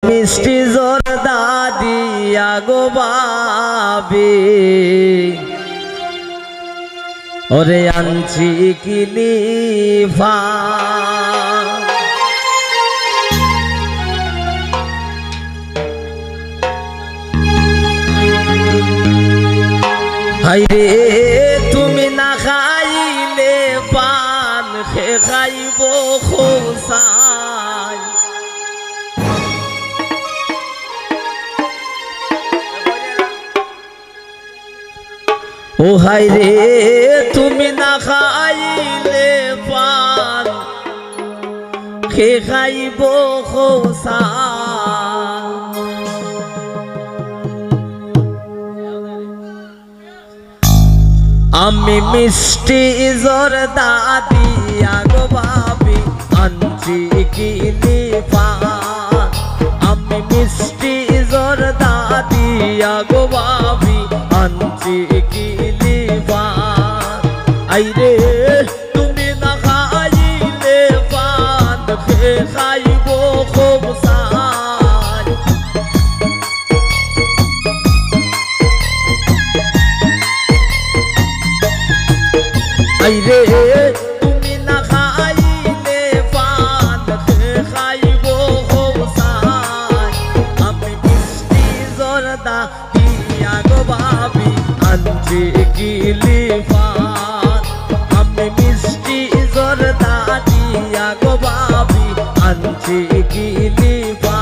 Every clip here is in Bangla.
মিষ্টি জর্দা দিয়া গো বাবি ওরে আনছি কিলিফা হাইরে তুমি না খাইলে পান খে খাইব খোসাই ও হাইরে তুমি না খাইলে পান খে খাইব খোসাই আমি মিষ্টি জর্দা দিয়া গো বাবি আনছি কিলিফা আমি মিষ্টি জর্দা দিয়া গো বাবি আনছি কিলিফা আইরে তুমি না খাইলে পান খে খাইব খুব সাই আইরে তুমি না খাইলে পান খে খাইব খুব সাই আমি মিষ্টি জর্দা দিয়া গো বাবি আনছি কিলিফা আমি মিষ্টি জর্দা দিয়া গো বাবি আনছি কিলিফা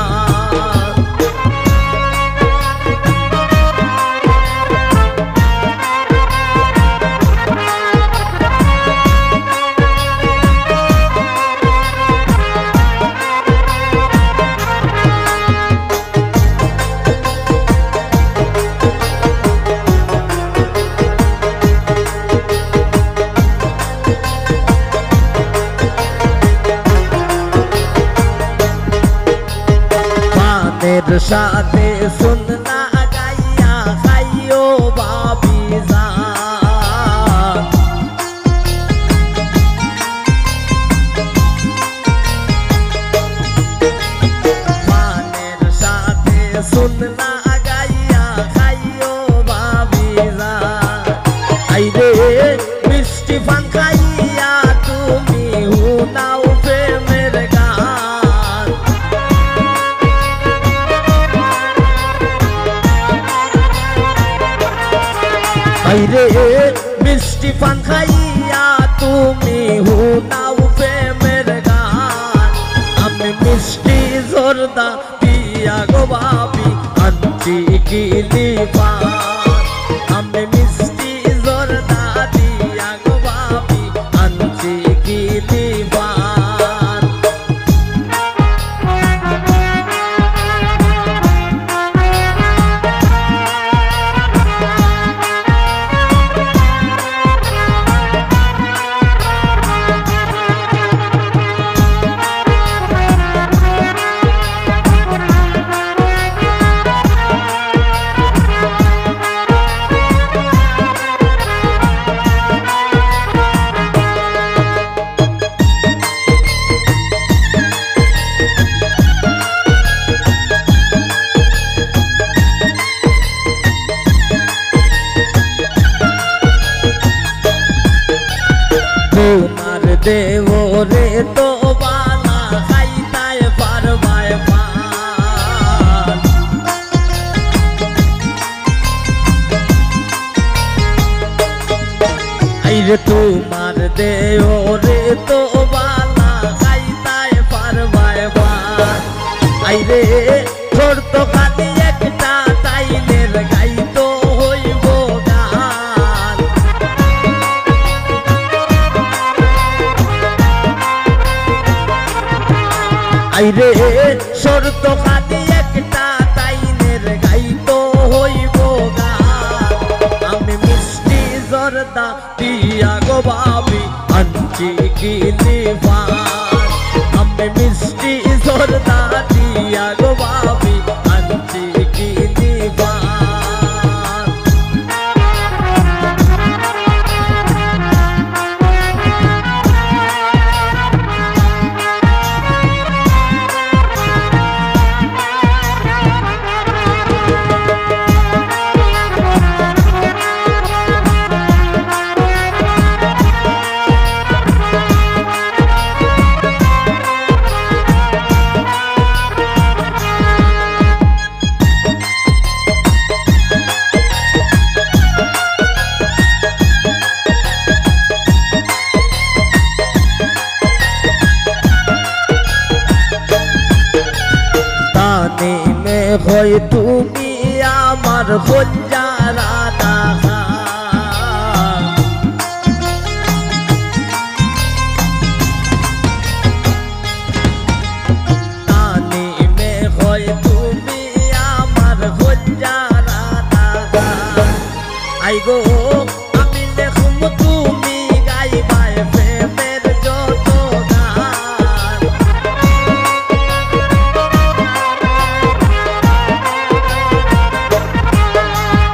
সাথে সুননা গাইয়া খাইও বাবি জান পানের সাথে সুননা গাইয়া খাইও বাবি জান আইরে মিষ্টি পান খাইয়া তুমি হুনাও প্রেমের গান আইরে মিষ্টি পান খাইয়া তুমি হুনাও প্রেমের গান আমি মিষ্টি জর্দা দিয়া গো বাবি আনছি কিলিফা আমি মিষ্টি জর্দা দিয়া গো বাবি আনছি কিলিফা তোমার দেওরে তো বানা খাইতায় পারবায় পান আইরে তোমার দেওরে তো বানা খাইতায় পারবায় পান আইরে তোর তো খালি একটা তাইলের গাইতো হইব গান আইরে শর্ত খালি একটা তাইনের গাইতো হইব গান আমি মিষ্টি জর্দা দিয়া গো বাবি আনছি কিলিফা আমি মিষ্টি জর্দা দিয়া গো বাবি আনছি কিলিফা নেমে হয় তুমি আমার খোঁজারা দেখা নেমে হয় তুমি আমার খোঁজারা দেখা আই গো আমি দেখুম তুমি গাইবাই প্রেমের যত গান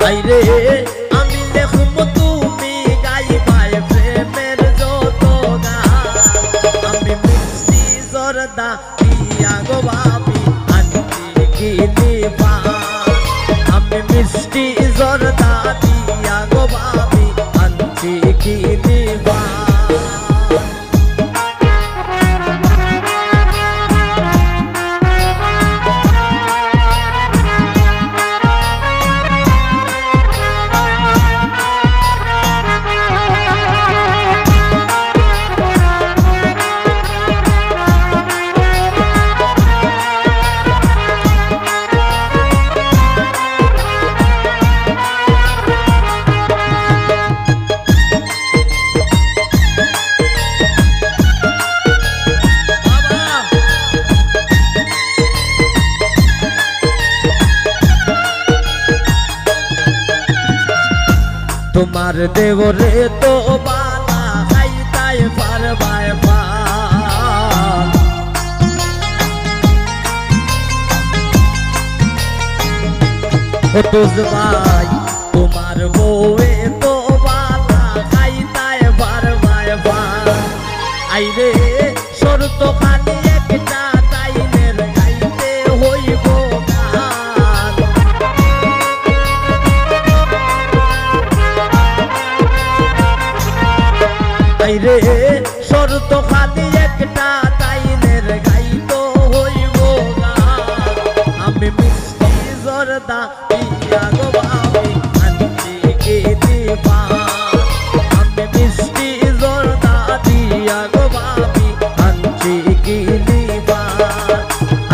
আইরে আমি দেখুম তুমি গাইবাই প্রেমের যত গান আমি মিষ্টি জর্দা দিয়া গো ভাবি আনছি গিলিবা আমি মিষ্টি জর্দা দিয়া গো ভাবি আনছি গিলিবা তোমার দেবরে তো বালা খাইতাই পারবাই পাল ও তুজ ভাই তোমার বউয়ে তো বালা খাইতাই পারবাই পাল আইরে শর্ত খালি একটা তাইনের গাইতে হইব গান আইরে শর্ত খালি একটা তাইনের গাইতো হইব গান আমি মিষ্টি জর্দা দিয়া গো ভাবি আনছি গিলিবা আমি মিষ্টি জর্দা দিয়া গো ভাবি আনছি গিলিবা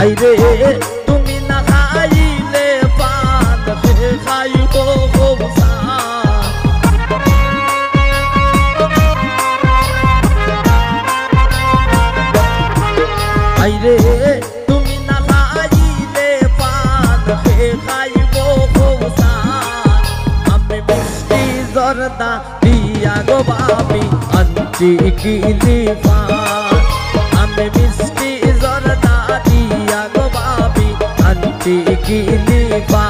আইরে তুমি না খাইলে পান খাইব গোবসা আইরে তুমি না খাইলে পান খাইব গোবসা আমি মিষ্টি জর্দা দিয়া গো ভাবি আনছি গিলিবা আমি মিষ্টি জর্দা দিয়া গো ভাবি আনছি গিলিবা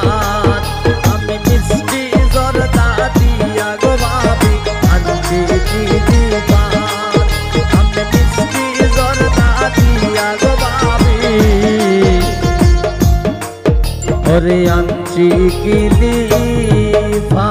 আমি মিষ্টি জর্দা দিয়া গো ভাবি আনছি গিলিবা আমি মিষ্টি জর্দা দিয়া গো ভাবি ওরে আনছি গিলিবা